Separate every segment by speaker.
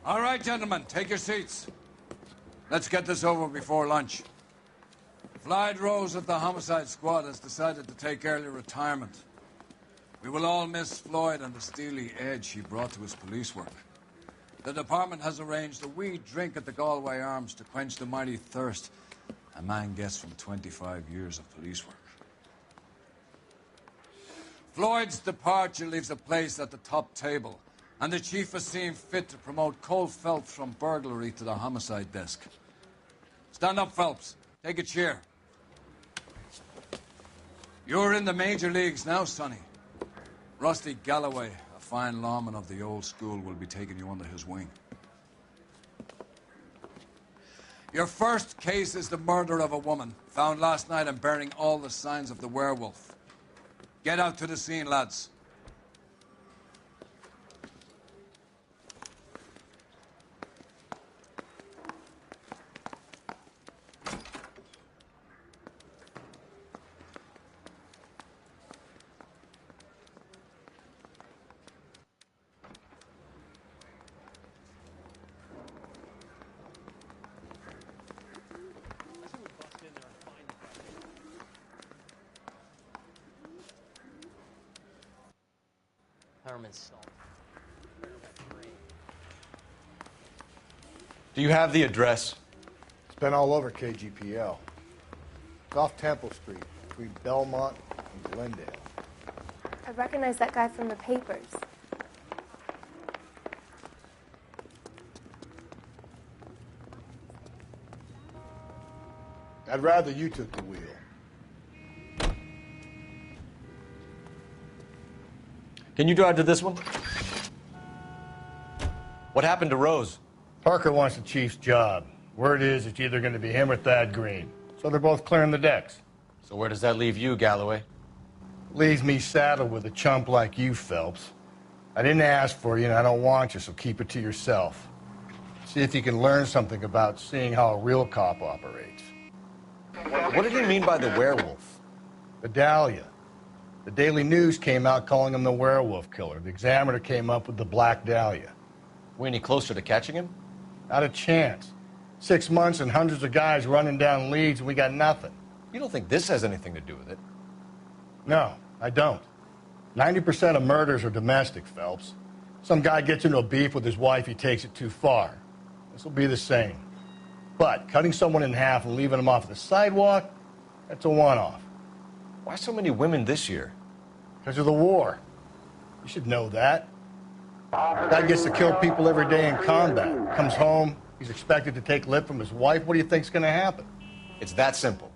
Speaker 1: All right, gentlemen, take your seats. Let's get this over before lunch. Floyd Rose of the Homicide Squad has decided to take early retirement. We will all miss Floyd and the steely edge he brought to his police work. The department has arranged a wee drink at the Galway Arms to quench the mighty thirst a man gets from 25 years of police work. Floyd's departure leaves a place at the top table, and the chief has seen fit to promote Cole Phelps from burglary to the homicide desk. Stand up, Phelps. Take a chair. You're in the major leagues now, Sonny. Rusty Galloway, a fine lawman of the old school, will be taking you under his wing. Your first case is the murder of a woman, found last night and bearing all the signs of the werewolf. Get out to the scene, lads.
Speaker 2: Do you have the address?
Speaker 3: It's been all over KGPL. It's off Temple Street, between Belmont and Glendale.
Speaker 4: I recognize that guy from the papers.
Speaker 3: I'd rather you took the wheel.
Speaker 2: Can you drive to this one? What happened to Rose?
Speaker 3: Parker wants the chief's job. Word is it's either going to be him or Thad Green. So they're both clearing the decks.
Speaker 2: So where does that leave you, Galloway?
Speaker 3: Leaves me saddled with a chump like you, Phelps. I didn't ask for you and I don't want you, so keep it to yourself. See if you can learn something about seeing how a real cop operates.
Speaker 2: What did he mean by the werewolf?
Speaker 3: The Dahlia. The Daily News came out calling him the werewolf killer. The Examiner came up with the Black Dahlia.
Speaker 2: We any closer to catching him?
Speaker 3: Not a chance. 6 months and hundreds of guys running down leads and we got nothing.
Speaker 2: You don't think this has anything to do with it?
Speaker 3: No, I don't. 90% of murders are domestic, Phelps. Some guy gets into a beef with his wife, he takes it too far. This will be the same. But cutting someone in half and leaving them off the sidewalk, that's a one-off.
Speaker 2: Why so many women this year?
Speaker 3: Because of the war. You should know that. Guy gets to kill people every day in combat. Comes home, he's expected to take lip from his wife. What do you think's going to happen?
Speaker 2: It's that simple.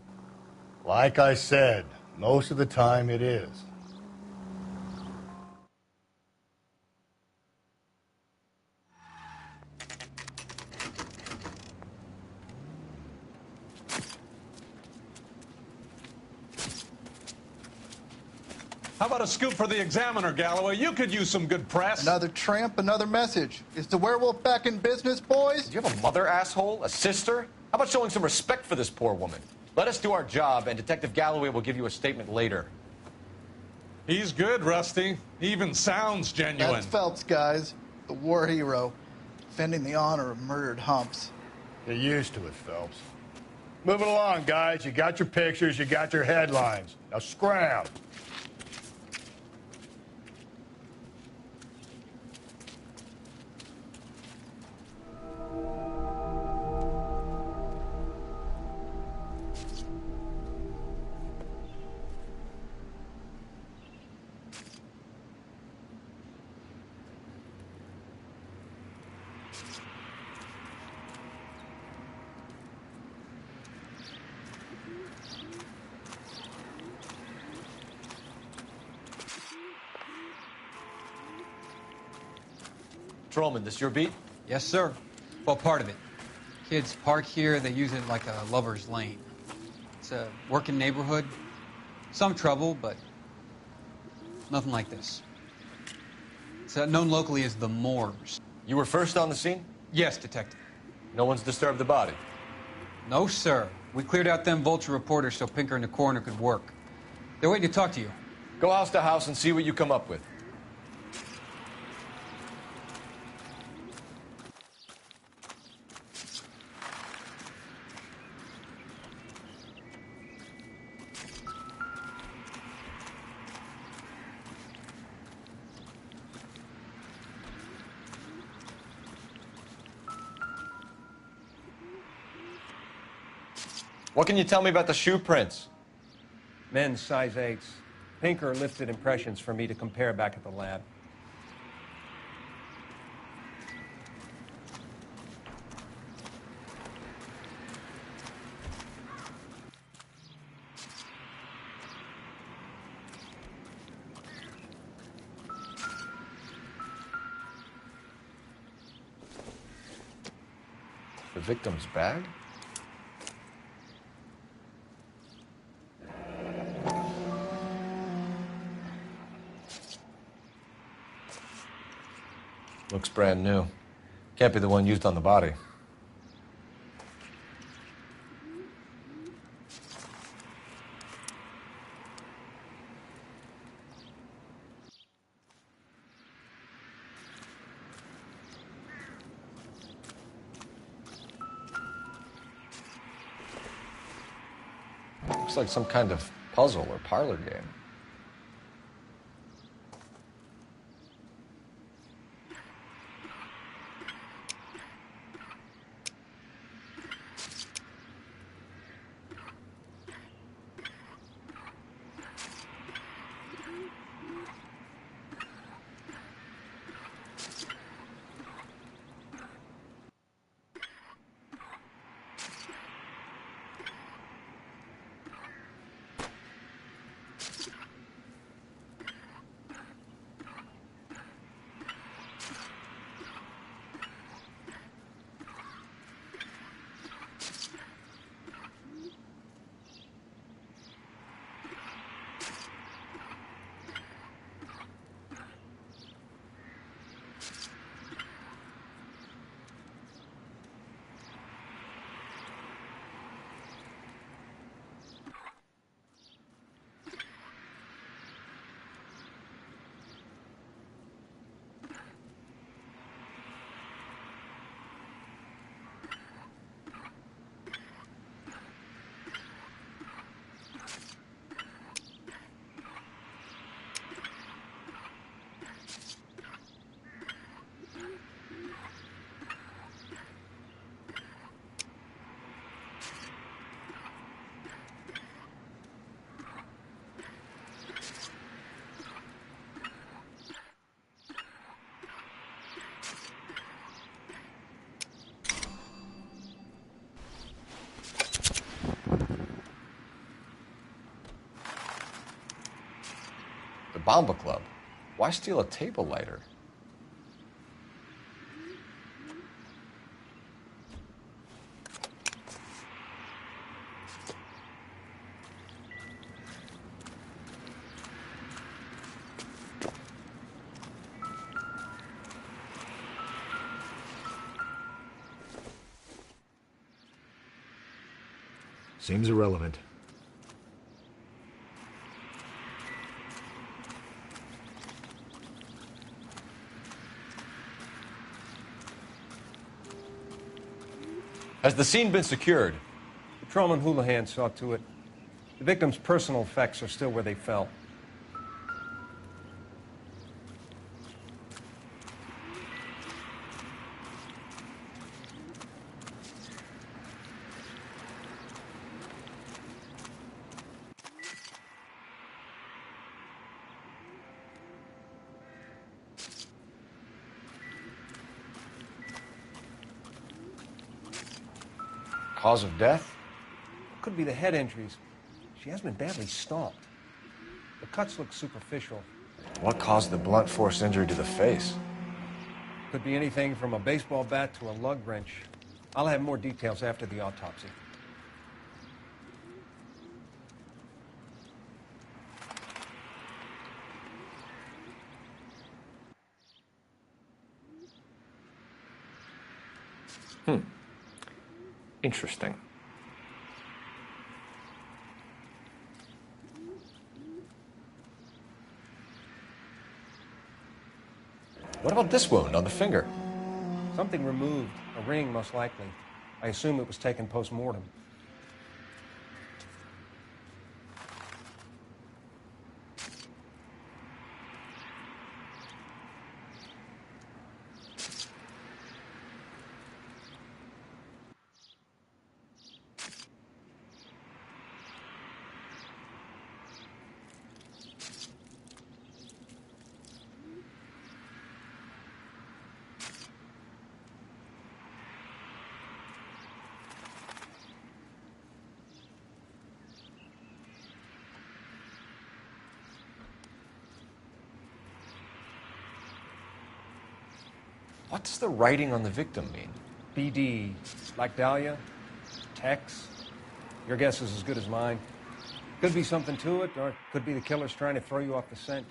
Speaker 3: Like I said, most of the time it is.
Speaker 5: How about a scoop for the Examiner, Galloway? You could use some good press.
Speaker 6: Another tramp, another message. Is the werewolf back in business, boys?
Speaker 2: Do you have a mother, asshole? A sister? How about showing some respect for this poor woman? Let us do our job, and Detective Galloway will give you a statement later.
Speaker 5: He's good, Rusty. He even sounds genuine.
Speaker 6: That's Phelps, guys. The war hero. Defending the honor of murdered humps.
Speaker 3: Get used to it, Phelps. Moving along, guys. You got your pictures, you got your headlines. Now scram.
Speaker 2: Patrolman, this your beat?
Speaker 7: Yes, sir. Well, part of it. Kids park here, they use it like a lover's lane. It's a working neighborhood. Some trouble, but nothing like this. It's known locally as the Moors.
Speaker 2: You were first on the scene?
Speaker 7: Yes, Detective.
Speaker 2: No one's disturbed the body?
Speaker 7: No, sir. We cleared out them vulture reporters so Pinker and the coroner could work. They're waiting to talk to you.
Speaker 2: Go house to house and see what you come up with. What can you tell me about the shoe prints?
Speaker 8: Men's size 8s. Pinker lifted impressions for me to compare back at the lab.
Speaker 2: The victim's bag? Looks brand new. Can't be the one used on the body. Looks like some kind of puzzle or parlor game. The Bomba Club. Why steal a table lighter?
Speaker 9: Seems irrelevant.
Speaker 2: Has the scene been secured?
Speaker 8: Patrolman Houlihan saw to it. The victim's personal effects are still where they fell.
Speaker 2: Cause of death?
Speaker 8: Could be the head injuries. She has been badly stomped. The cuts look superficial.
Speaker 2: What caused the blunt force injury to the face?
Speaker 8: Could be anything from a baseball bat to a lug wrench. I'll have more details after the autopsy.
Speaker 2: Interesting. What about this wound on the finger?
Speaker 8: Something removed. A ring, most likely. I assume it was taken post-mortem.
Speaker 2: What does the writing on the victim mean?
Speaker 8: BD, like Dahlia, Tex. Your guess is as good as mine. Could be something to it, or it could be the killer's trying to throw you off the scent.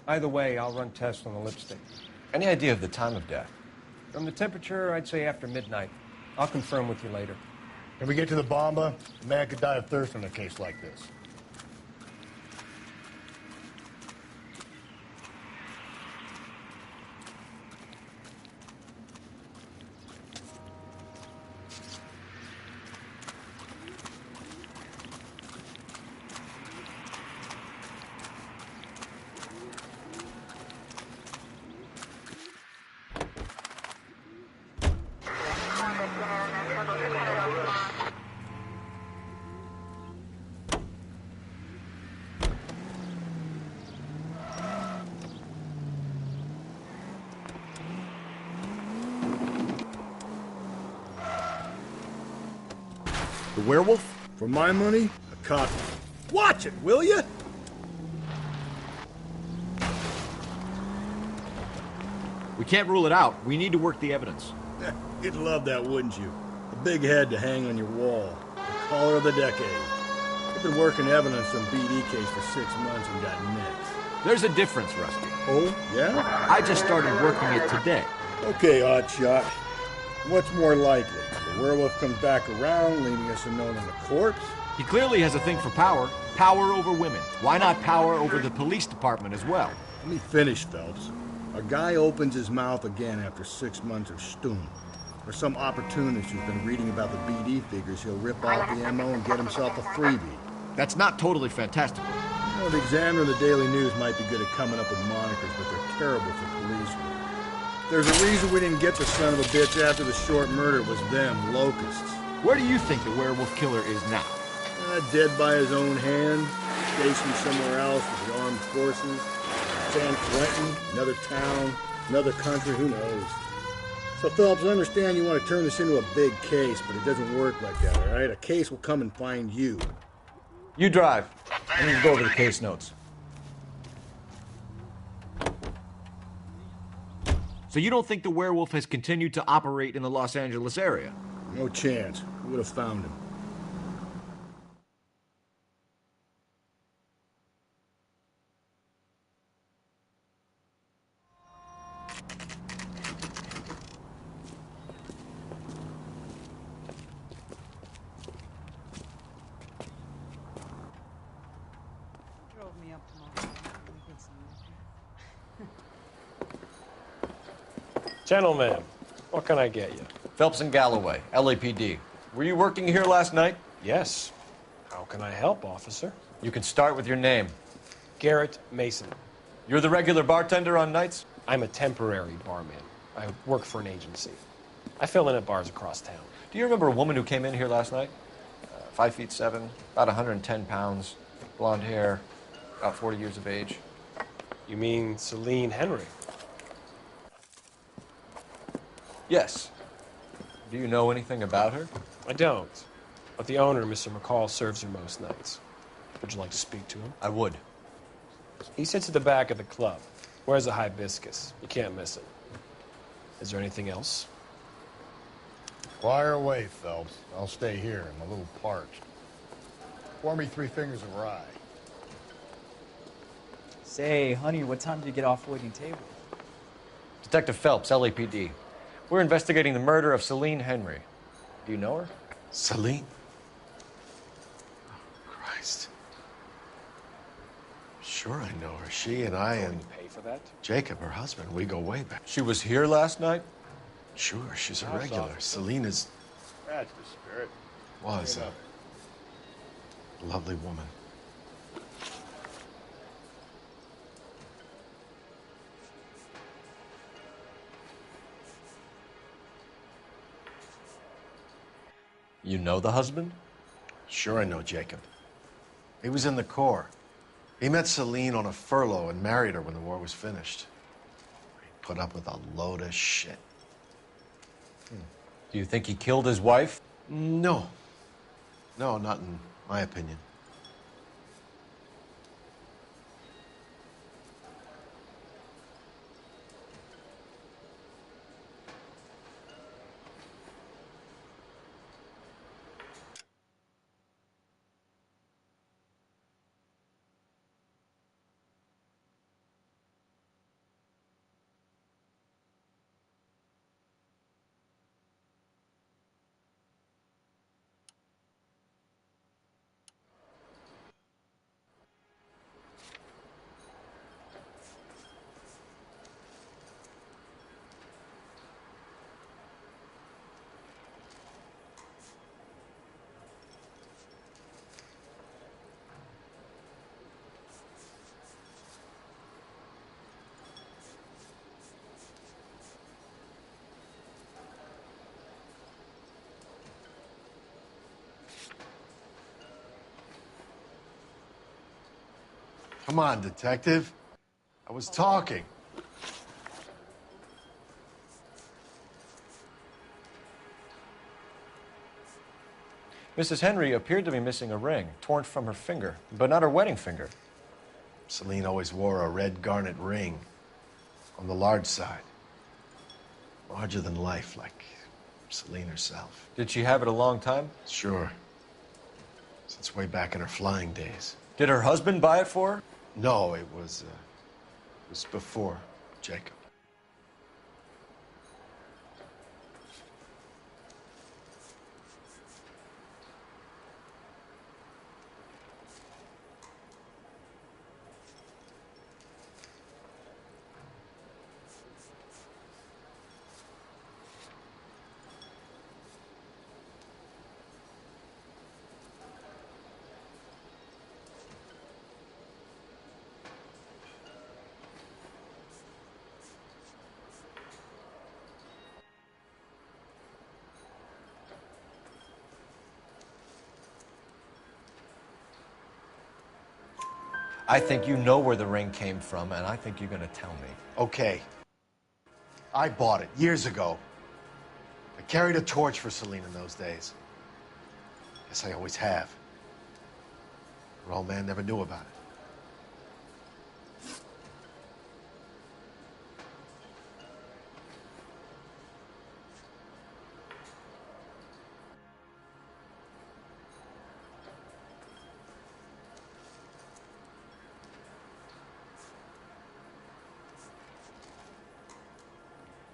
Speaker 8: Either way, I'll run tests on the lipstick.
Speaker 2: Any idea of the time of death?
Speaker 8: From the temperature, I'd say after midnight. I'll confirm with you later.
Speaker 3: If we get to the Bomba, a man could die of thirst in a case like this.
Speaker 9: The werewolf?
Speaker 3: For my money, a copy.
Speaker 9: Watch it, will you?
Speaker 10: We can't rule it out. We need to work the evidence.
Speaker 9: You'd love that, wouldn't you? A big head to hang on your wall. The caller of the decade. I've been working evidence on BD case for 6 months and got nicked.
Speaker 10: There's a difference, Rusty.
Speaker 9: Oh, yeah?
Speaker 10: I just started working it today.
Speaker 9: Okay, Oddshot. What's more likely? The werewolf comes back around, leaving us a note on the corpse?
Speaker 10: He clearly has a thing for power. Power over women. Why not power over the police department as well?
Speaker 9: Let me finish, Phelps. A guy opens his mouth again after 6 months of stewing. Or some opportunist who's been reading about the BD figures, he'll rip off the ammo and get himself a freebie.
Speaker 10: That's not totally fantastical.
Speaker 9: You know, the Examiner and the Daily News might be good at coming up with monikers, but they're terrible for police work. There's a reason we didn't get the son of a bitch after the short murder was them, locusts.
Speaker 10: Where do you think the werewolf killer is now?
Speaker 9: Dead by his own hand, stationed somewhere else with the armed forces. San Quentin, another town, another country, who knows? So, Phelps, I understand you want to turn this into a big case, but it doesn't work like that, all right? A case will come and find you.
Speaker 2: You drive. I need to go over the case notes.
Speaker 10: So you don't think the werewolf has continued to operate in the Los Angeles area?
Speaker 9: No chance. We would have found him.
Speaker 11: Gentlemen, what can I get you?
Speaker 2: Phelps and Galloway, LAPD. Were you working here last night?
Speaker 11: Yes. How can I help, officer?
Speaker 2: You can start with your name.
Speaker 11: Garrett Mason.
Speaker 2: You're the regular bartender on nights?
Speaker 11: I'm a temporary barman. I work for an agency. I fill in at bars across town.
Speaker 2: Do you remember a woman who came in here last night? 5'7", about 110 pounds, blonde hair, about 40 years of age.
Speaker 11: You mean Celine Henry?
Speaker 2: Yes. Do you know anything about her?
Speaker 11: I don't. But the owner, Mr. McCall, serves her most nights. Would you like to speak to him?
Speaker 2: I would.
Speaker 11: He sits at the back of the club. Wears a hibiscus. You can't miss it. Is there anything else?
Speaker 3: Fire away, Phelps. I'll stay here. I'm a little parched. Pour me 3 fingers of rye.
Speaker 12: Say, honey, what time did you get off waiting table?
Speaker 2: Detective Phelps, LAPD. We're investigating the murder of Celine Henry. Do you know her?
Speaker 13: Celine? Oh, Christ. Sure I know her. She and I and
Speaker 11: pay for that?
Speaker 13: Jacob, her husband, we go way back.
Speaker 2: She was here last night?
Speaker 13: Sure, she's a regular. Celine is...
Speaker 3: That's the spirit.
Speaker 13: Was a lovely woman.
Speaker 2: You know the husband?
Speaker 13: Sure I know Jacob. He was in the Corps. He met Celine on a furlough and married her when the war was finished. He put up with a load of shit.
Speaker 2: Do you think he killed his wife?
Speaker 13: No. No, not in my opinion. Come on, detective. I was talking.
Speaker 2: Mrs. Henry appeared to be missing a ring, torn from her finger, but not her wedding finger.
Speaker 13: Celine always wore a red garnet ring on the large side. Larger than life, like Celine herself.
Speaker 2: Did she have it a long time?
Speaker 13: Sure. Since way back in her flying days.
Speaker 2: Did her husband buy it for her?
Speaker 13: No, it was before Jacob.
Speaker 2: I think you know where the ring came from, and I think you're going to tell me.
Speaker 13: Okay. I bought it years ago. I carried a torch for Celine in those days. Guess I always have. Her old man never knew about it.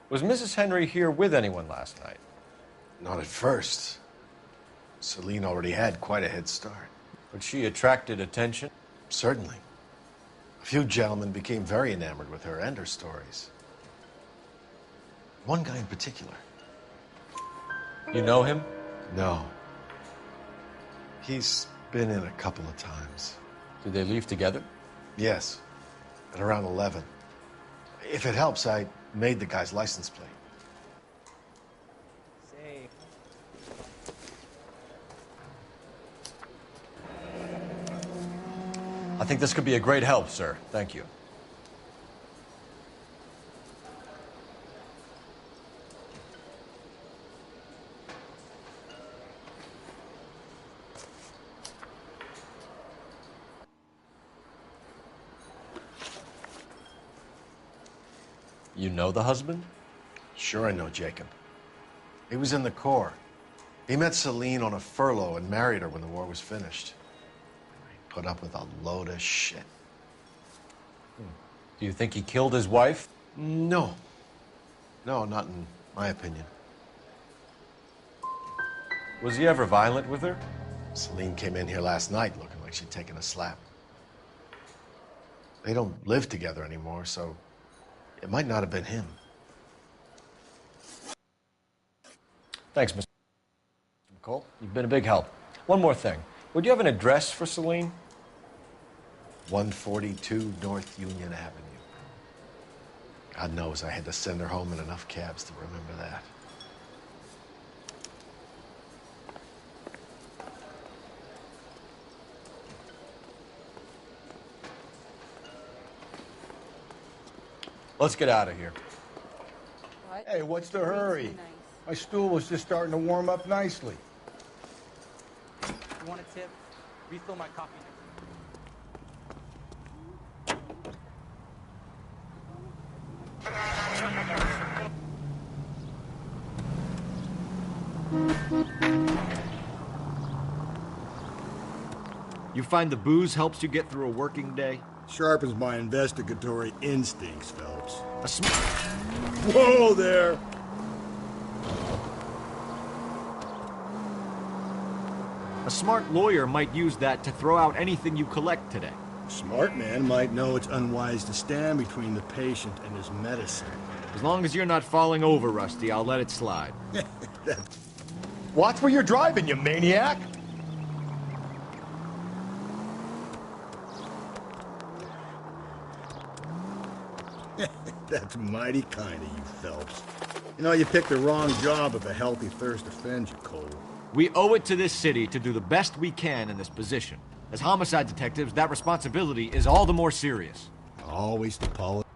Speaker 2: Was Mrs. Henry here with anyone last night?
Speaker 13: Not at first. Celine already had quite a head start.
Speaker 2: But she attracted attention?
Speaker 13: Certainly. A few gentlemen became very enamored with her and her stories. One guy in particular.
Speaker 2: You know him?
Speaker 13: No. He's been in a couple of times.
Speaker 2: Did they leave together?
Speaker 13: Yes. At around 11. If it helps, I made the guy's license plate.
Speaker 12: Say.
Speaker 2: I think this could be a great help, sir. Thank you. You know the husband?
Speaker 13: Sure, I know Jacob. He was in the Corps. He met Celine on a furlough and married her when the war was finished. He put up with a load of shit.
Speaker 2: Do you think he killed his wife?
Speaker 13: No. No, not in my opinion.
Speaker 2: Was he ever violent with her?
Speaker 13: Celine came in here last night looking like she'd taken a slap. They don't live together anymore, so it might not have been him.
Speaker 2: Thanks, Mr. McCall. You've been a big help. One more thing. Would you have an address for Celine?
Speaker 13: 142 North Union Avenue. God knows I had to send her home in enough cabs to remember that.
Speaker 2: Let's get out of here.
Speaker 3: What? Hey, what's the hurry? Nice. My stool was just starting to warm up nicely.
Speaker 12: You want a tip? Refill my coffee.
Speaker 10: You find the booze helps you get through a working day?
Speaker 9: Sharpens my investigatory instincts, Phelps. Whoa there!
Speaker 10: A smart lawyer might use that to throw out anything you collect today.
Speaker 9: A smart man might know it's unwise to stand between the patient and his medicine.
Speaker 10: As long as you're not falling over, Rusty, I'll let it slide.
Speaker 3: Watch where you're driving, you maniac!
Speaker 9: That's mighty kind of you, Phelps. You know, you picked the wrong job if a healthy thirst offends you, Cole.
Speaker 10: We owe it to this city to do the best we can in this position. As homicide detectives, that responsibility is all the more serious.
Speaker 9: Always the policy.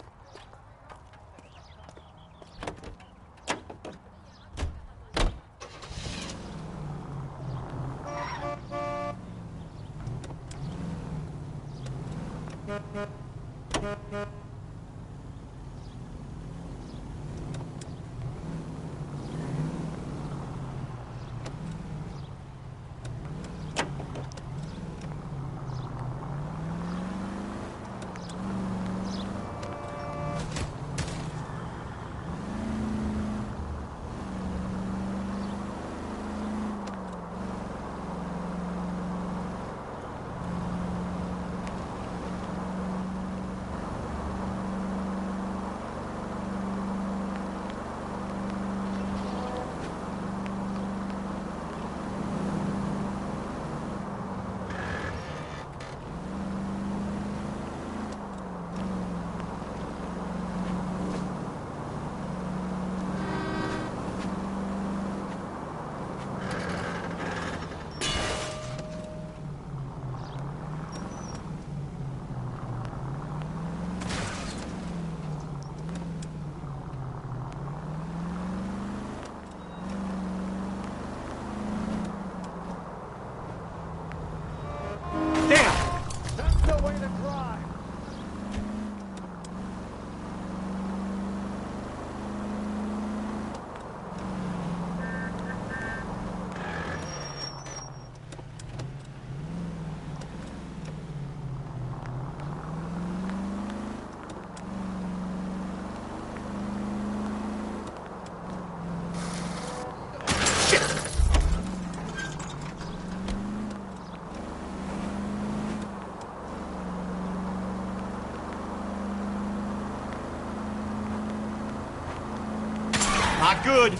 Speaker 10: Not good.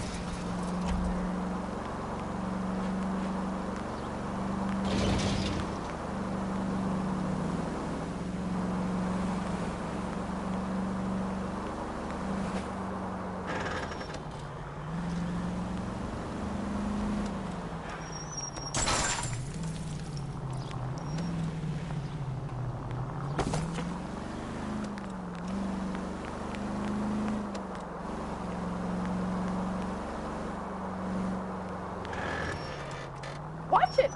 Speaker 4: Watch it!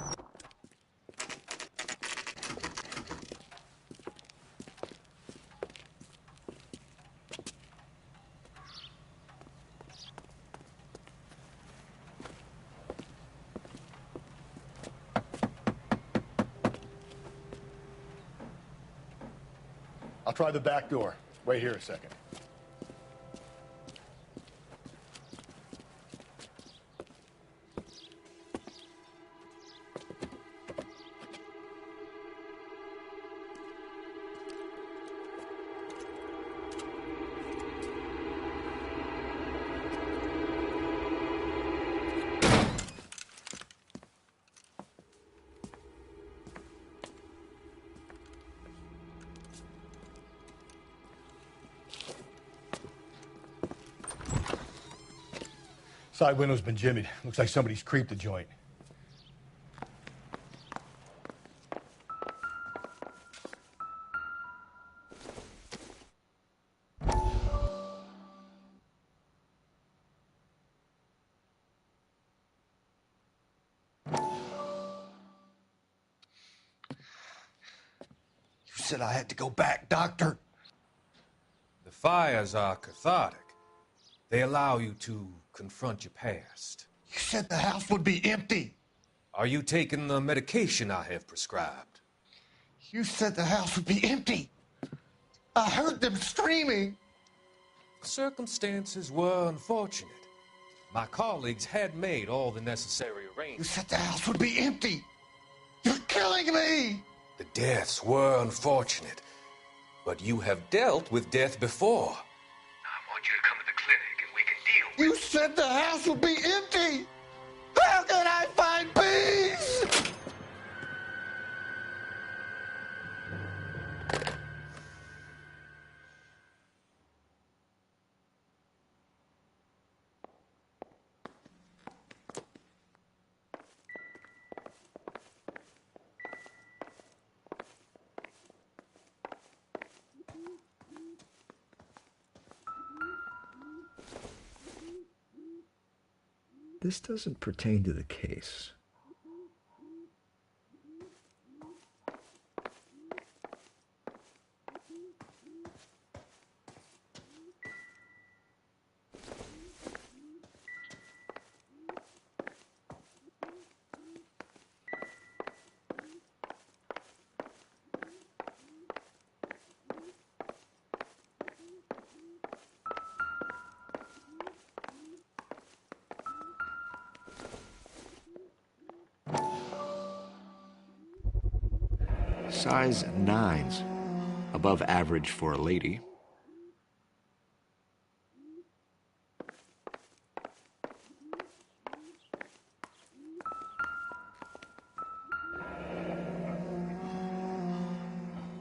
Speaker 3: I'll try the back door. Wait here a second. Side window's been jimmied. Looks like somebody's creeped the joint.
Speaker 13: You said I had to go back, Doctor.
Speaker 14: The fires are cathartic. They allow you to confront your past.
Speaker 13: You said the house would be empty.
Speaker 14: Are you taking the medication I have prescribed?
Speaker 13: You said the house would be empty. I heard them screaming.
Speaker 14: Circumstances were unfortunate. My colleagues had made all the necessary
Speaker 13: You
Speaker 14: arrangements.
Speaker 13: said the house would be empty. You're killing me.
Speaker 14: The deaths were unfortunate, but you have dealt with death before. I want you to come to the clinic and we can deal with
Speaker 13: You said the house would be empty. How can I find peace?
Speaker 10: This doesn't pertain to the case. Size 9s. Above average for a lady.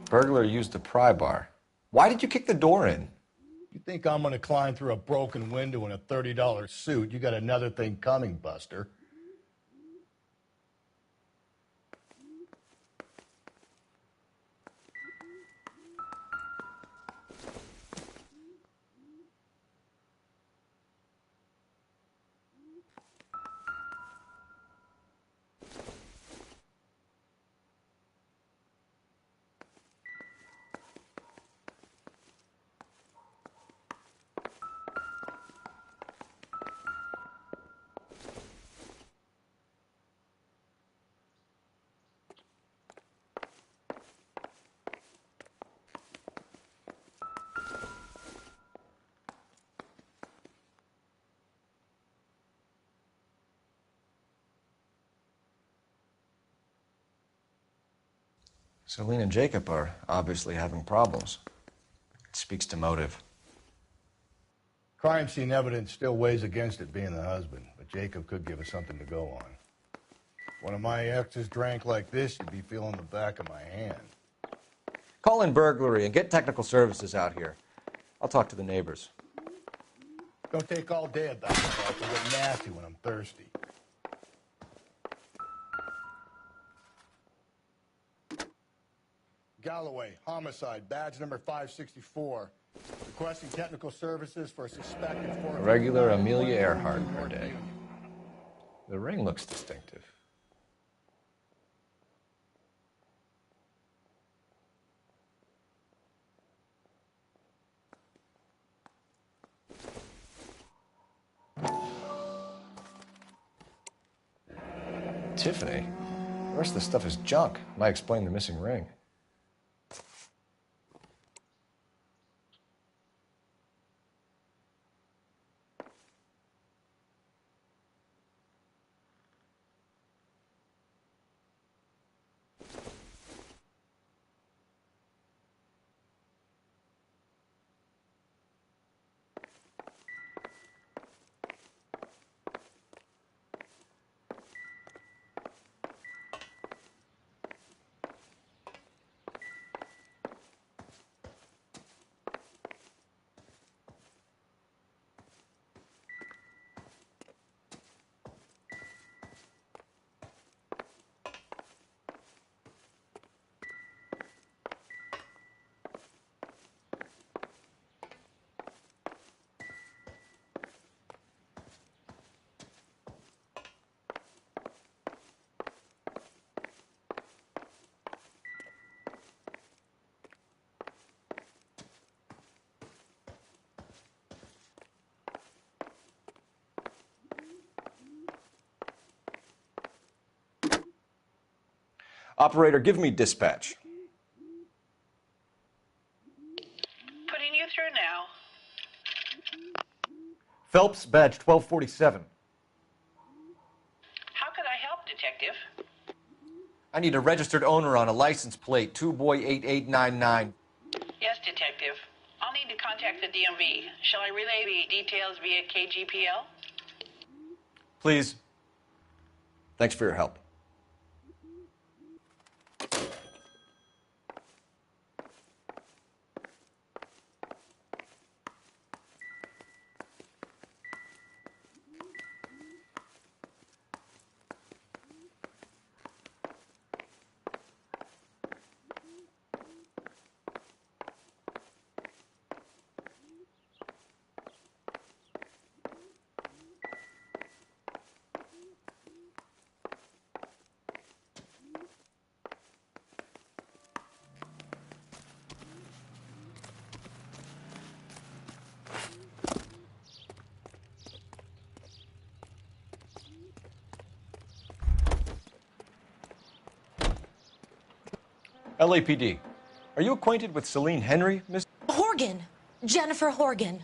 Speaker 2: Burglar used the pry bar. Why did you kick the door in?
Speaker 3: You think I'm going to climb through a broken window in a $30 suit? You got another thing coming, Buster.
Speaker 2: Celine and Jacob are obviously having problems. It speaks to motive.
Speaker 3: Crime scene evidence still weighs against it being the husband, but Jacob could give us something to go on. If one of my exes drank like this, you'd be feeling the back of my hand.
Speaker 2: Call in burglary and get technical services out here. I'll talk to the neighbors.
Speaker 3: Don't take all day about it, I'll get nasty when I'm thirsty. Galloway, homicide, badge number 564. Requesting technical services for a suspected
Speaker 2: A regular Amelia Earhart per day. The ring looks distinctive. Tiffany? The rest of the stuff is junk. Might explain the missing ring. Operator, give me dispatch.
Speaker 15: Putting you through now.
Speaker 2: Phelps, badge 1247.
Speaker 15: How could I help, Detective?
Speaker 2: I need a registered owner on a license plate, 2boy8899.
Speaker 15: Yes, Detective. I'll need to contact the DMV. Shall I relay the details via KGPL?
Speaker 2: Please. Thanks for your help. LAPD. Are you acquainted with Celine Henry, Miss?
Speaker 16: Horgan. Jennifer Horgan.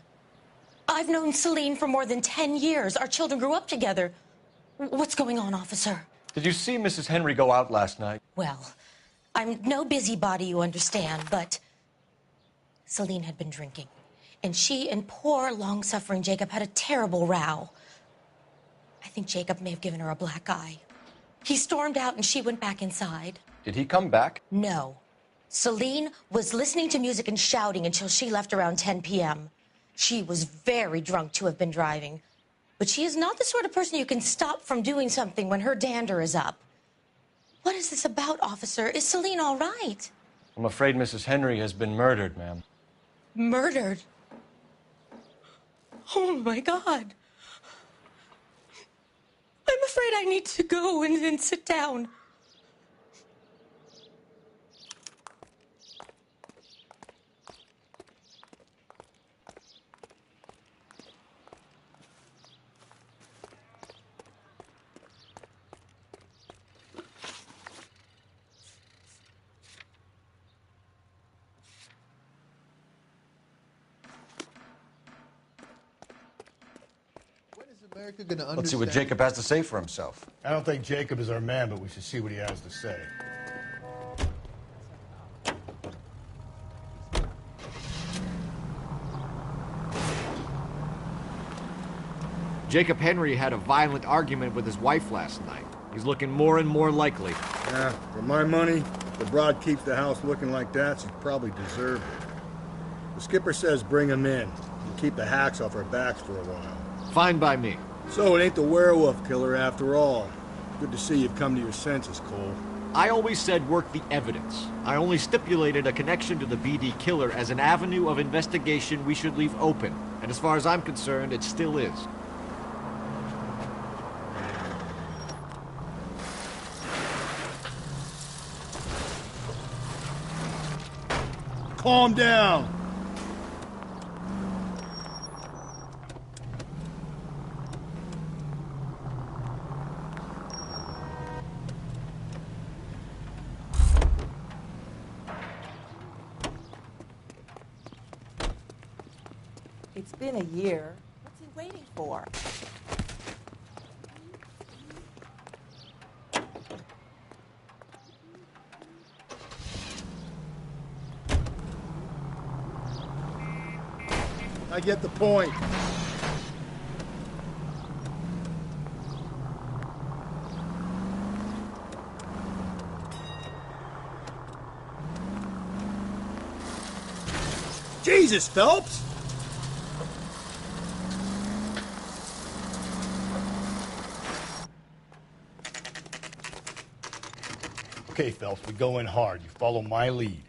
Speaker 16: I've known Celine for more than 10 years. Our children grew up together. What's going on, officer?
Speaker 2: Did you see Mrs. Henry go out last night?
Speaker 16: Well, I'm no busybody, you understand, but Celine had been drinking. And she and poor, long-suffering Jacob had a terrible row. I think Jacob may have given her a black eye. He stormed out and she went back inside.
Speaker 2: Did he come back?
Speaker 16: No. Celine was listening to music and shouting until she left around 10 p.m. She was very drunk to have been driving. But she is not the sort of person you can stop from doing something when her dander is up. What is this about, officer? Is Celine all right?
Speaker 2: I'm afraid Mrs. Henry has been murdered, ma'am.
Speaker 16: Murdered? Oh, my God. I'm afraid I need to go and sit down.
Speaker 6: America gonna understand?
Speaker 2: Let's see what Jacob has to say for himself.
Speaker 3: I don't think Jacob is our man, but we should see what he has to say.
Speaker 10: Jacob Henry had a violent argument with his wife last night. He's looking more and more likely.
Speaker 9: Yeah, for my money, if the broad keeps the house looking like that, she probably deserved it. The skipper says bring him in. We'll keep the hacks off our backs for a while.
Speaker 10: Fine by me.
Speaker 9: So it ain't the werewolf killer after all. Good to see you've come to your senses, Cole.
Speaker 10: I always said work the evidence. I only stipulated a connection to the BD killer as an avenue of investigation we should leave open. And as far as I'm concerned, it still is.
Speaker 9: Calm down.
Speaker 17: It's been a year. What's he waiting for?
Speaker 9: I get the point. Jesus, Phelps!
Speaker 3: Okay, Phelps, we go in hard. You follow my lead.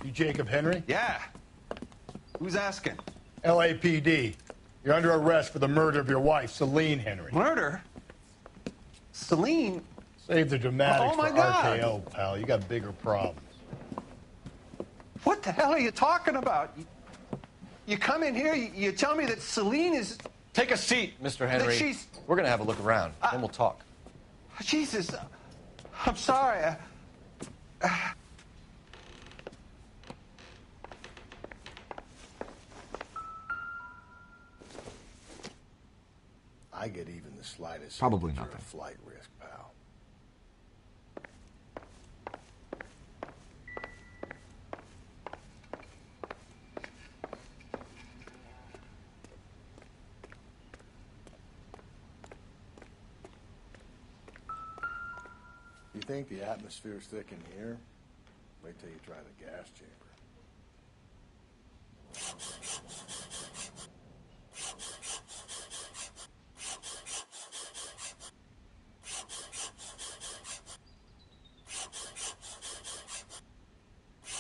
Speaker 3: You Jacob Henry?
Speaker 5: Yeah. Who's asking?
Speaker 3: LAPD. You're under arrest for the murder of your wife, Celine Henry.
Speaker 5: Murder? Celine?
Speaker 3: Save the dramatics
Speaker 5: Oh, my
Speaker 3: for
Speaker 5: God.
Speaker 3: RKO, pal. You got bigger problems.
Speaker 5: What the hell are you talking about? You come in here, you tell me that Celine is...
Speaker 2: Take a seat, Mr. Henry.
Speaker 5: she's-
Speaker 2: We're going to have a look around, then we'll talk.
Speaker 5: Jesus, I'm sorry.
Speaker 9: I get even the slightest
Speaker 10: Probably
Speaker 9: signature
Speaker 10: nothing.
Speaker 9: of flight risk, pal. You think the atmosphere's thick in here? Wait till you try the gas chamber.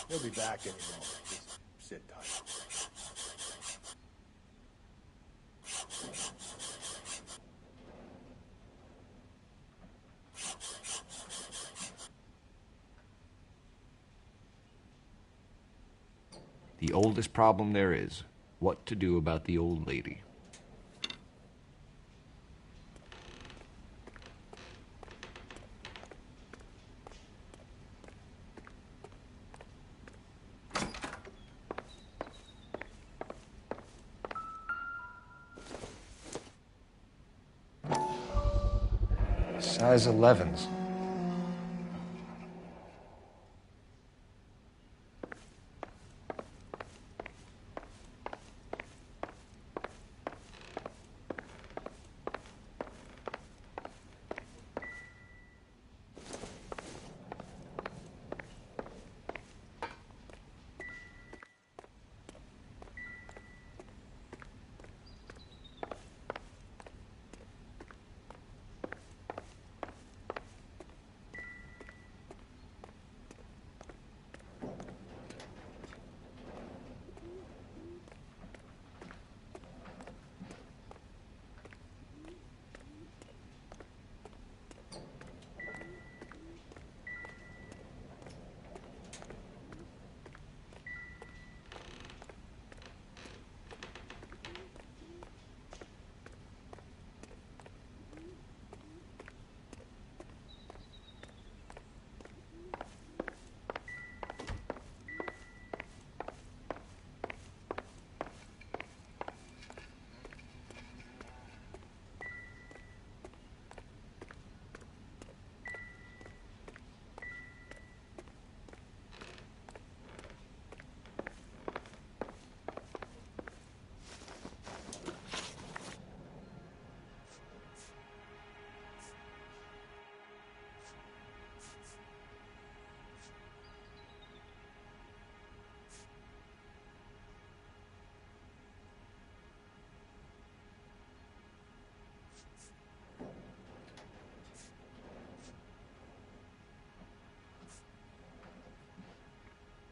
Speaker 9: He'll be back any moment. Just sit tight.
Speaker 10: The oldest problem there is. what to do about the old lady.
Speaker 2: Size 11s.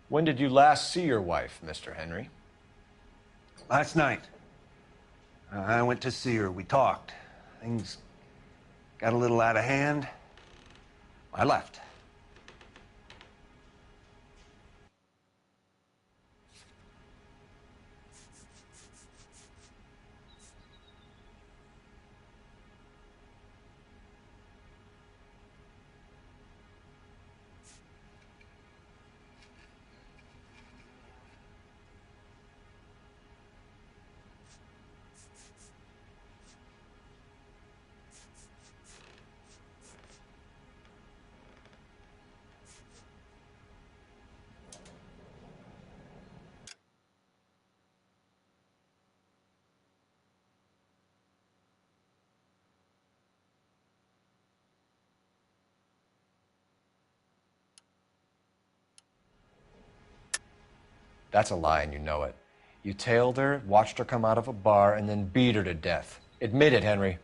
Speaker 2: When did you last see your wife, Mr. Henry?
Speaker 5: Last night. I went to see her. We talked. Things got a little out of hand. I left.
Speaker 2: That's a lie, and you know it. You tailed her, watched her come out of a bar, and then beat her to death. Admit it, Henry.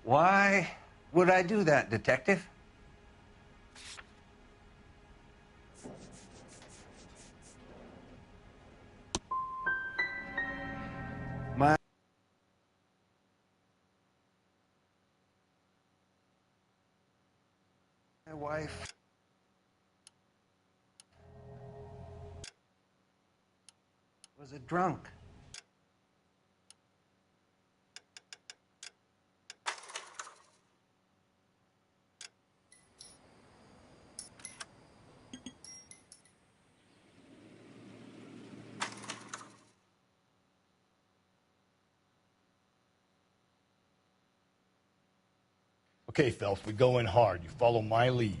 Speaker 5: Why would I do that, Detective? My wife was a drunk.
Speaker 3: Okay, Phelps, we go in hard. You follow my lead.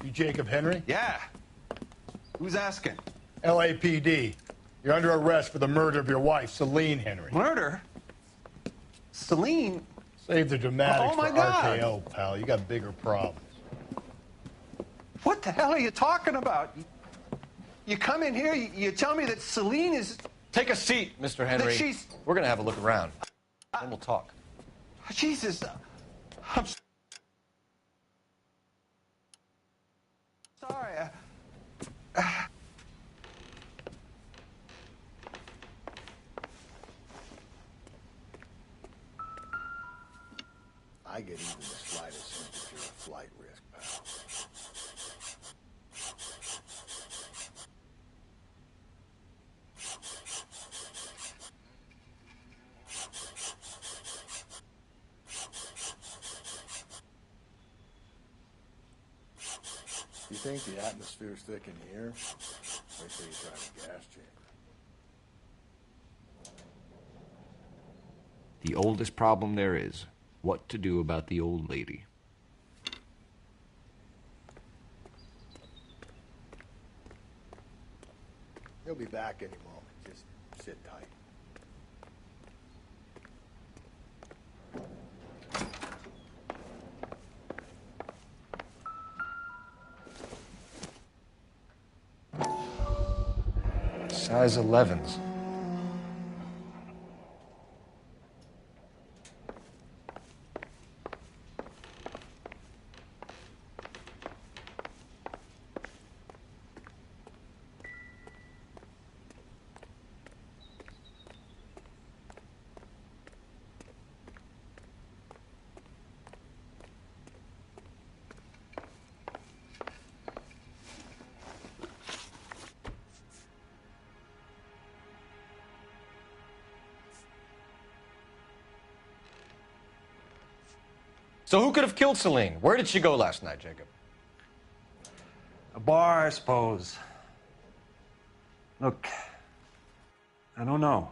Speaker 3: You Jacob Henry?
Speaker 5: Yeah. Who's asking?
Speaker 3: LAPD. You're under arrest for the murder of your wife, Celine Henry.
Speaker 5: Murder? Celine?
Speaker 3: Save the dramatics
Speaker 5: Oh, my
Speaker 3: for
Speaker 5: God.
Speaker 3: RKO, pal. You got bigger problems.
Speaker 5: What the hell are you talking about? You come in here, you tell me that Celine is...
Speaker 2: Take a seat, Mr. Henry.
Speaker 5: That she's...
Speaker 2: We're going to have a look around. Then we'll talk.
Speaker 5: Jesus. I'm sorry.
Speaker 9: I get even the slightest sympathy flight risk, pal. You think the atmosphere's thick in here? Wait till you try the gas chamber.
Speaker 10: The oldest problem there is, what to do about the old lady.
Speaker 9: He'll be back any moment. Just sit tight.
Speaker 2: Size 11s. So who could have killed Celine? Where did she go last night, Jacob?
Speaker 5: A bar, I suppose. Look, I don't know.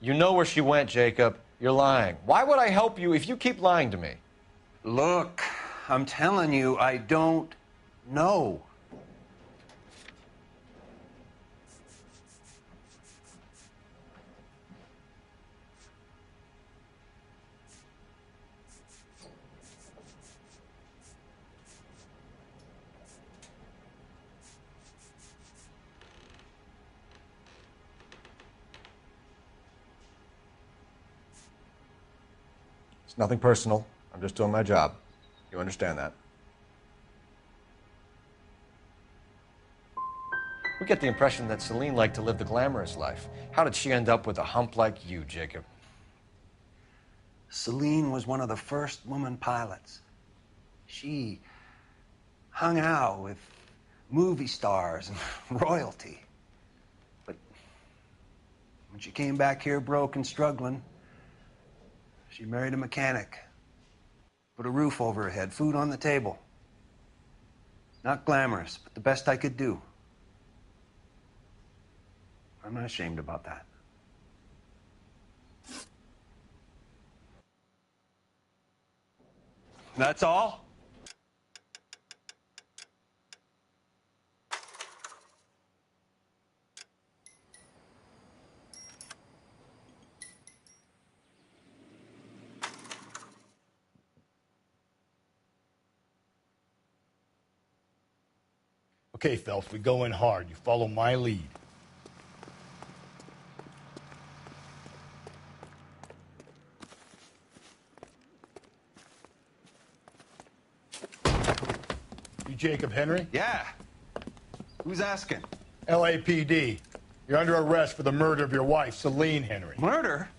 Speaker 2: You know where she went, Jacob. You're lying. Why would I help you if you keep lying to me?
Speaker 5: Look, I'm telling you, I don't know.
Speaker 2: It's nothing personal. I'm just doing my job. You understand that? We get the impression that Celine liked to live the glamorous life. How did she end up with a hump like you, Jacob?
Speaker 5: Celine was one of the first woman pilots. She hung out with movie stars and royalty. But when she came back here broke and struggling, she married a mechanic. Put a roof over her head, food on the table. Not glamorous, but the best I could do. I'm not ashamed about that. That's all?
Speaker 3: Okay, Phelps, we go in hard. You follow my lead. You Jacob Henry?
Speaker 5: Yeah. Who's asking?
Speaker 3: LAPD. You're under arrest for the murder of your wife, Celine Henry.
Speaker 5: Murder?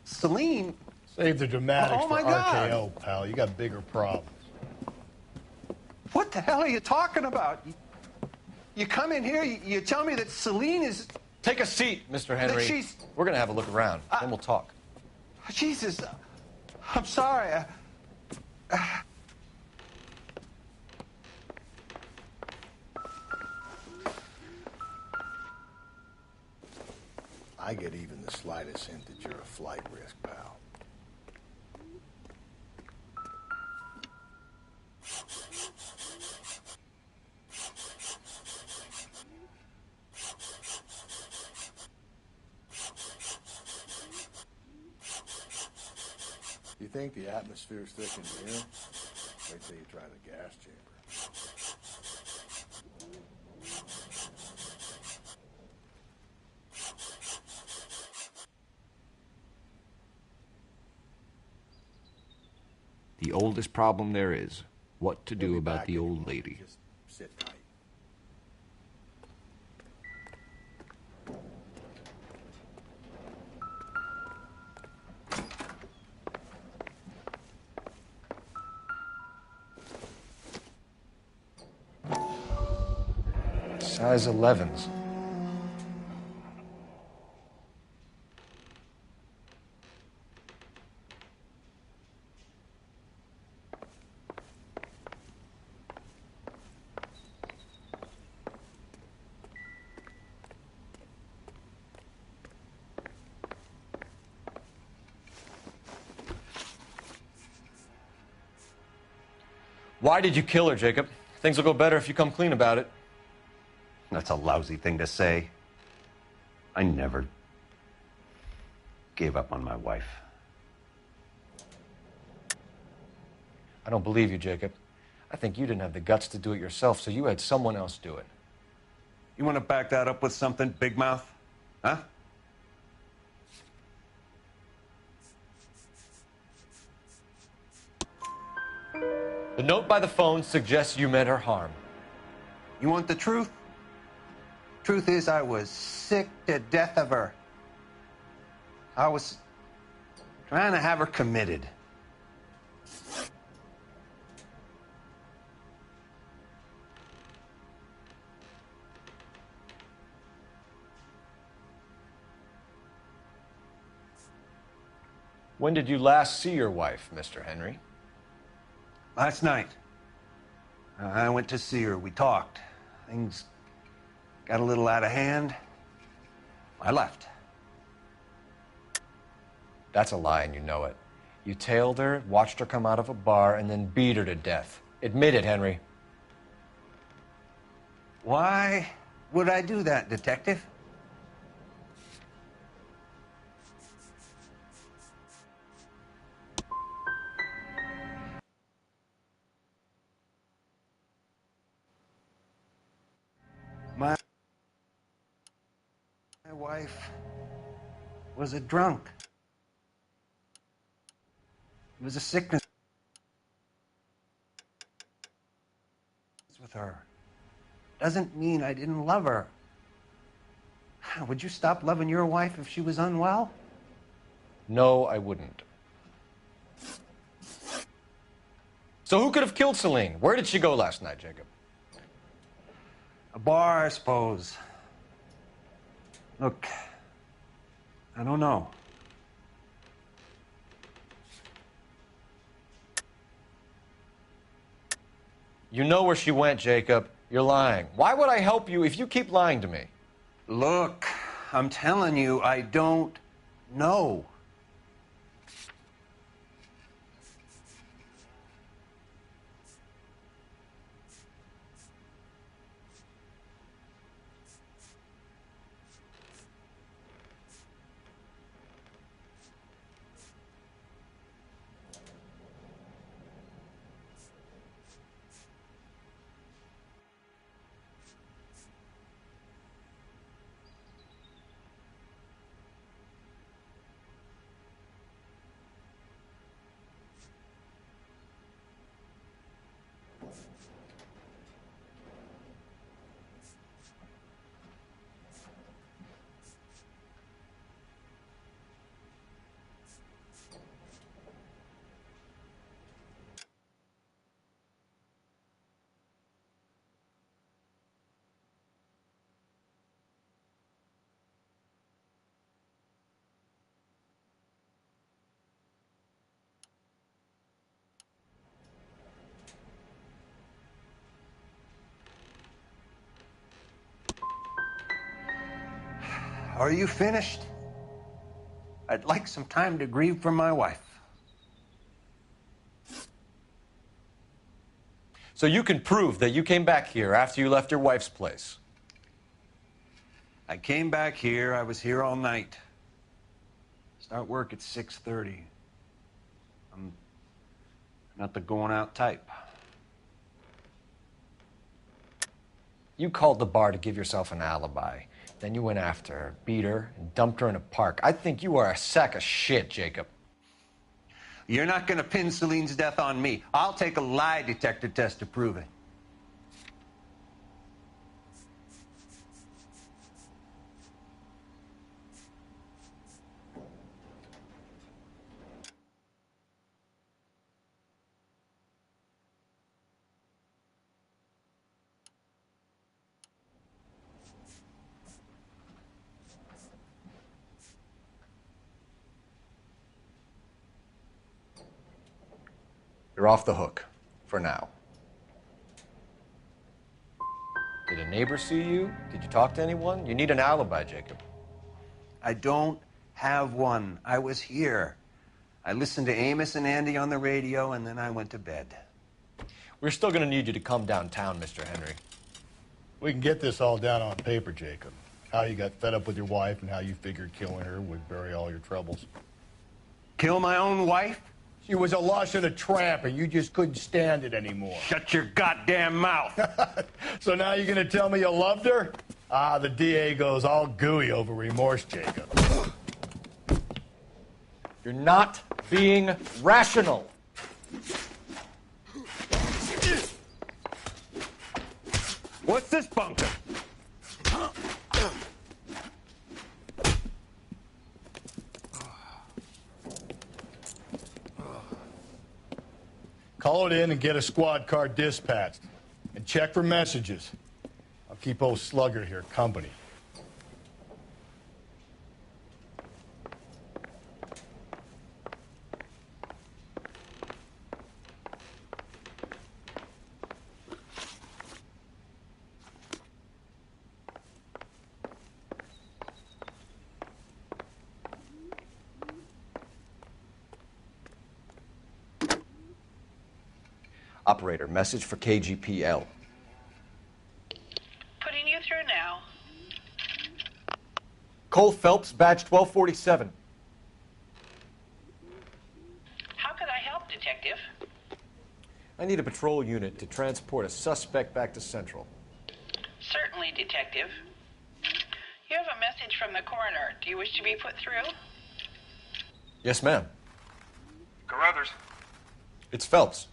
Speaker 5: Celine?
Speaker 3: Save the dramatics
Speaker 5: Oh,
Speaker 3: for
Speaker 5: my God.
Speaker 3: RKO, pal. You got bigger problems.
Speaker 5: What the hell are you talking about? You come in here, you tell me that Celine is...
Speaker 2: Take a seat, Mr. Henry.
Speaker 5: That she's...
Speaker 2: We're going to have a look around, then we'll talk.
Speaker 5: Jesus, I'm sorry.
Speaker 9: I get even the slightest hint that you're a flight risk, pal. You think the atmosphere's thick in here? Wait till you try the gas chamber.
Speaker 10: The oldest problem there is, what to do
Speaker 9: He'll be
Speaker 10: about
Speaker 9: back
Speaker 10: the
Speaker 9: any
Speaker 10: old
Speaker 9: moment.
Speaker 10: lady.
Speaker 9: Just sit tight.
Speaker 2: Size 11s. Why did you kill her, Jacob? Things will go better if you come clean about it.
Speaker 5: That's a lousy thing to say. I never gave up on my wife.
Speaker 2: I don't believe you, Jacob. I think you didn't have the guts to do it yourself, so you had someone else do it.
Speaker 5: You want to back that up with something, Big Mouth? Huh?
Speaker 2: The note by the phone suggests you meant her harm.
Speaker 5: You want the truth? Truth is, I was sick to death of her. I was trying to have her committed.
Speaker 2: When did you last see your wife, Mr. Henry?
Speaker 5: Last night. I went to see her. We talked. Things got a little out of hand. I left.
Speaker 2: That's a lie, and you know it. You tailed her, watched her come out of a bar, and then beat her to death. Admit it, Henry.
Speaker 5: Why would I do that, Detective? My wife was a drunk. It was a sickness with her. Doesn't mean I didn't love her. Would you stop loving your wife if she was unwell?
Speaker 2: No, I wouldn't. So who could have killed Celine? Where did she go last night, Jacob?
Speaker 5: A bar, I suppose. Look, I don't know.
Speaker 2: You know where she went, Jacob. You're lying. Why would I help you if you keep lying to me?
Speaker 5: Look, I'm telling you, I don't know. Are you finished? I'd like some time to grieve for my wife.
Speaker 2: So you can prove that you came back here after you left your wife's place.
Speaker 5: I came back here. I was here all night. Start work at 6:30. I'm not the going out type.
Speaker 2: You called the bar to give yourself an alibi. Then you went after her, beat her, and dumped her in a park. I think you are a sack of shit, Jacob.
Speaker 5: You're not going to pin Celine's death on me. I'll take a lie detector test to prove it.
Speaker 2: You're off the hook, for now. Did a neighbor see you? Did you talk to anyone? You need an alibi, Jacob.
Speaker 5: I don't have one. I was here. I listened to Amos and Andy on the radio, and then I went to bed.
Speaker 2: We're still going to need you to come downtown, Mr. Henry.
Speaker 3: We can get this all down on paper, Jacob. How you got fed up with your wife and how you figured killing her would bury all your troubles.
Speaker 5: Kill my own wife?
Speaker 3: She was a lush and a tramp, and you just couldn't stand it anymore.
Speaker 5: Shut your goddamn mouth.
Speaker 3: So now you're going to tell me you loved her? Ah, the DA goes all gooey over remorse, Jacob.
Speaker 2: You're not being rational.
Speaker 5: What's this bunker?
Speaker 3: Call it in and get a squad car dispatched. And check for messages. I'll keep old Slugger here company.
Speaker 2: Operator, message for KGPL.
Speaker 15: Putting you through now.
Speaker 2: Cole Phelps, badge 1247.
Speaker 15: How could I help, Detective?
Speaker 2: I need a patrol unit to transport a suspect back to Central.
Speaker 15: Certainly, Detective. You have a message from the coroner. Do you wish to be put through?
Speaker 2: Yes, ma'am.
Speaker 18: Carruthers,
Speaker 2: It's Phelps.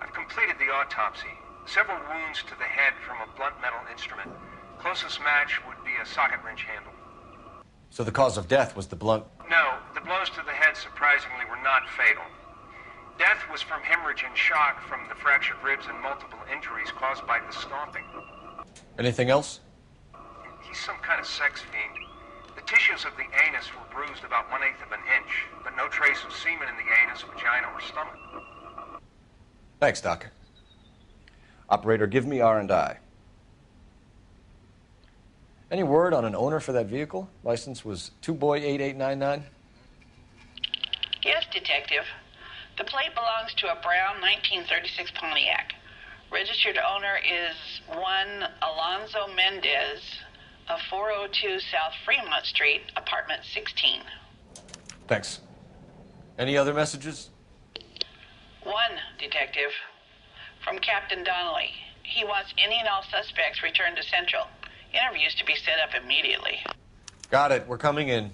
Speaker 18: I've completed the autopsy. Several wounds to the head from a blunt metal instrument. Closest match would be a socket wrench handle.
Speaker 2: So the cause of death was the blunt...
Speaker 18: No, the blows to the head surprisingly were not fatal. Death was from hemorrhage and shock from the fractured ribs and multiple injuries caused by the stomping.
Speaker 2: Anything else?
Speaker 18: He's some kind of sex fiend. The tissues of the anus were bruised about 1/8 of an inch, but no trace of semen in the anus, vagina, or stomach.
Speaker 2: Thanks, Doc. Operator, give me R&I. Any word on an owner for that vehicle? License was 2boy8899.
Speaker 15: Yes, Detective. The plate belongs to a brown 1936 Pontiac. Registered owner is one Alonzo Mendez of 402 South Fremont Street, apartment 16.
Speaker 2: Thanks. Any other messages?
Speaker 15: One, Detective. From Captain Donnelly. He wants any and all suspects returned to Central. Interviews to be set up immediately.
Speaker 2: Got it. We're coming in.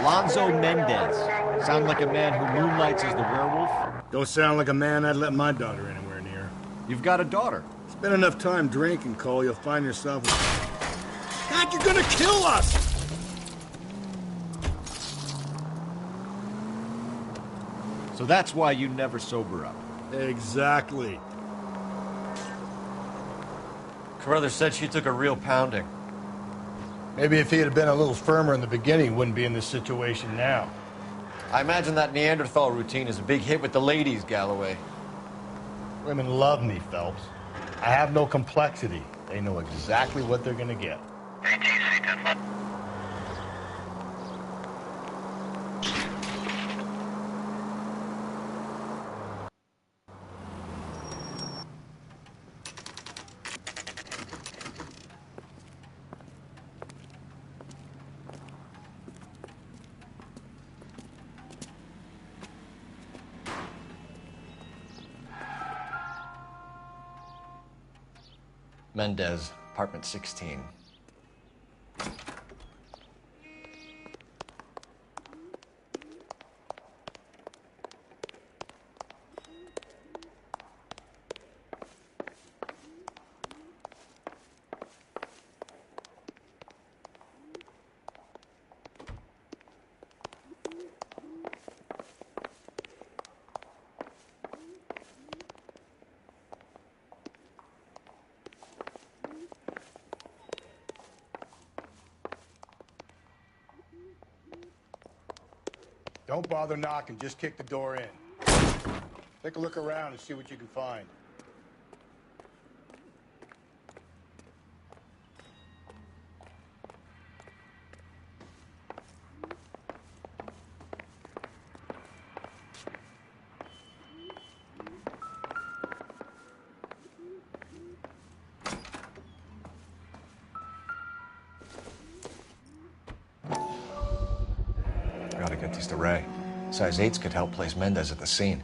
Speaker 10: Alonzo Mendez. Sound like a man who moonlights as the werewolf?
Speaker 9: Don't sound like a man I'd let my daughter anywhere near.
Speaker 10: You've got a daughter.
Speaker 9: Spend enough time drinking, Cole, you'll find yourself... God, you're gonna kill us!
Speaker 10: So that's why you never sober up.
Speaker 9: Exactly.
Speaker 2: Carruthers said she took a real pounding.
Speaker 3: Maybe if he had been a little firmer in the beginning, he wouldn't be in this situation now.
Speaker 2: I imagine that Neanderthal routine is a big hit with the ladies, Galloway.
Speaker 3: Women love me, Phelps. I have no complexity. They know exactly what they're gonna get.
Speaker 2: Mendez, apartment 16.
Speaker 3: Don't bother knocking, just kick the door in. Take a look around and see what you can find.
Speaker 2: Gotta get these to Ray. Size 8s could help place Mendez at the scene.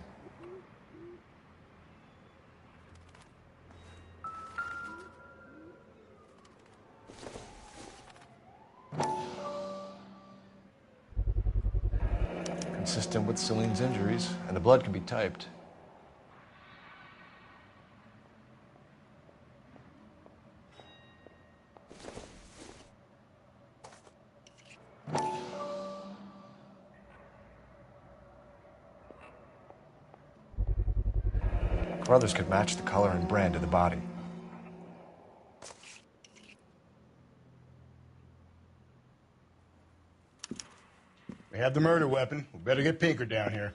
Speaker 2: Consistent with Celine's injuries, and the blood can be typed. Brothers could match the color and brand of the body.
Speaker 3: We have the murder weapon. We better get Pinker down here.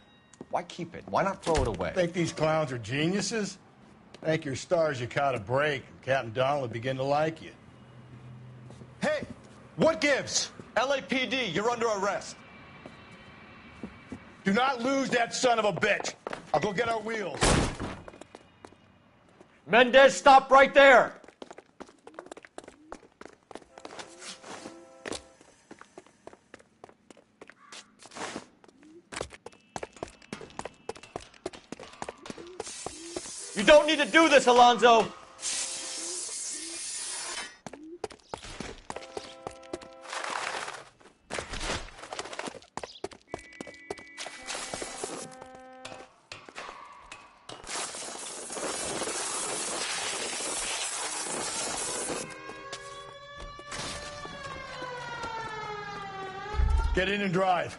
Speaker 2: Why keep it? Why not throw it away?
Speaker 3: Think these clowns are geniuses? Thank your stars you caught a break, and Captain Donald will begin to like you.
Speaker 19: Hey, what gives? LAPD, you're under arrest.
Speaker 3: Do not lose that son of a bitch. I'll go get our wheels.
Speaker 10: Mendez, stop right there! You don't need to do this, Alonzo!
Speaker 3: Get in and drive.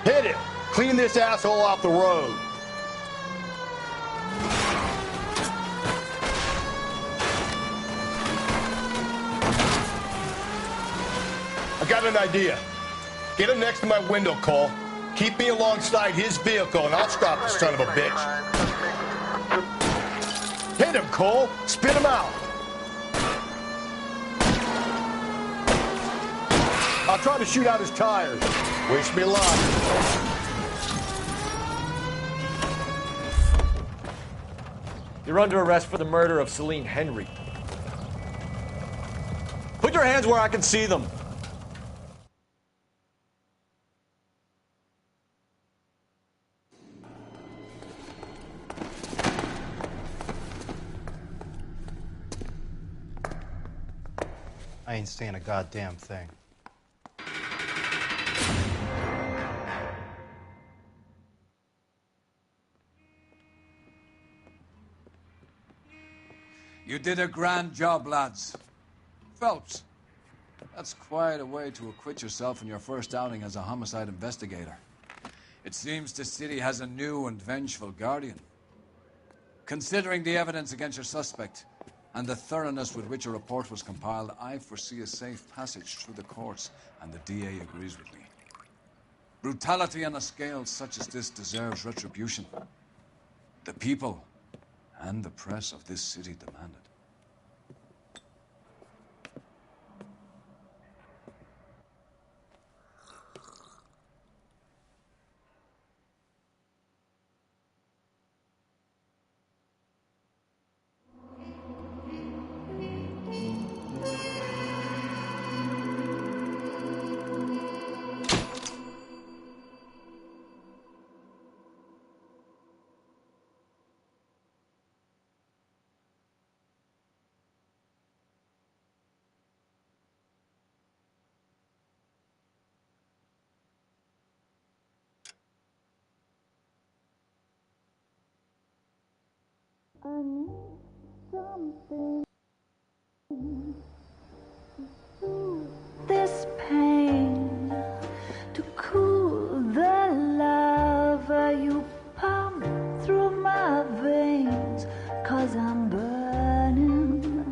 Speaker 3: Hit it! Clean this asshole off the road. I got an idea. Get him next to my window, Cole. Keep me alongside his vehicle, and I'll stop the son of a bitch. Hit him, Cole. Spit him out. I'll try to shoot out his tires. Wish me luck.
Speaker 10: You're under arrest for the murder of Celine Henry. Put your hands where I can see them.
Speaker 6: I ain't saying a goddamn thing.
Speaker 1: You did a grand job, lads. Phelps, that's quite a way to acquit yourself in your first outing as a homicide investigator. It seems the city has a new and vengeful guardian. Considering the evidence against your suspect and the thoroughness with which a report was compiled, I foresee a safe passage through the courts, and the DA agrees with me. Brutality on a scale such as this deserves retribution. The people and the press of this city demand it.
Speaker 20: I need something to soothe this pain, to cool the lava you pump through my veins, 'cause I'm burning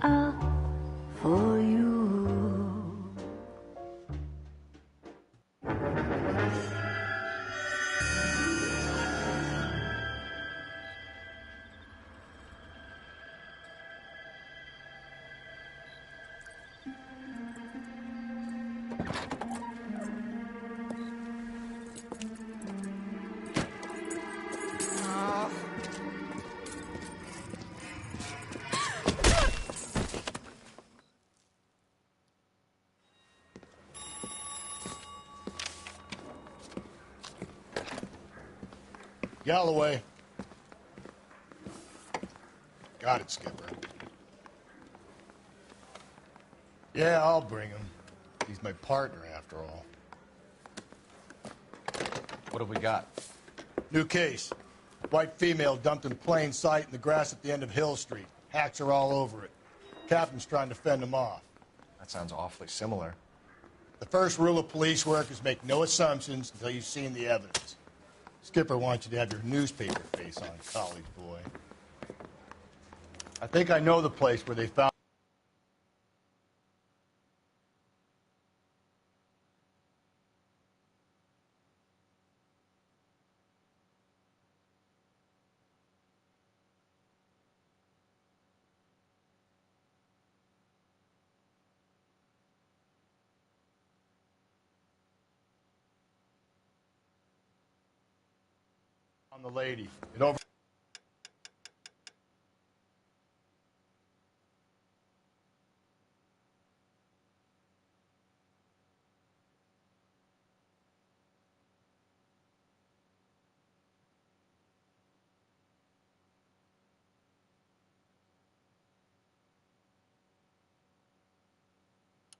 Speaker 20: up for you.
Speaker 3: Galloway. Got it, Skipper. Yeah, I'll bring him. He's my partner, after all.
Speaker 2: What have we got?
Speaker 3: New case. White female dumped in plain sight in the grass at the end of Hill Street. Hacks are all over it. Captain's trying to fend them off.
Speaker 2: That sounds awfully similar.
Speaker 3: The first rule of police work is make no assumptions until you've seen the evidence. Skipper wants you to have your newspaper face on, college boy. I think I know the place where they found... on the lady. It over...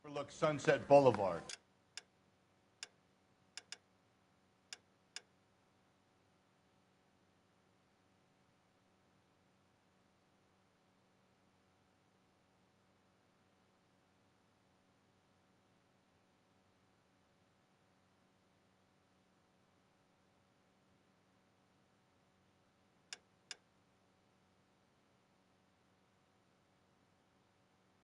Speaker 3: Overlook Sunset Boulevard.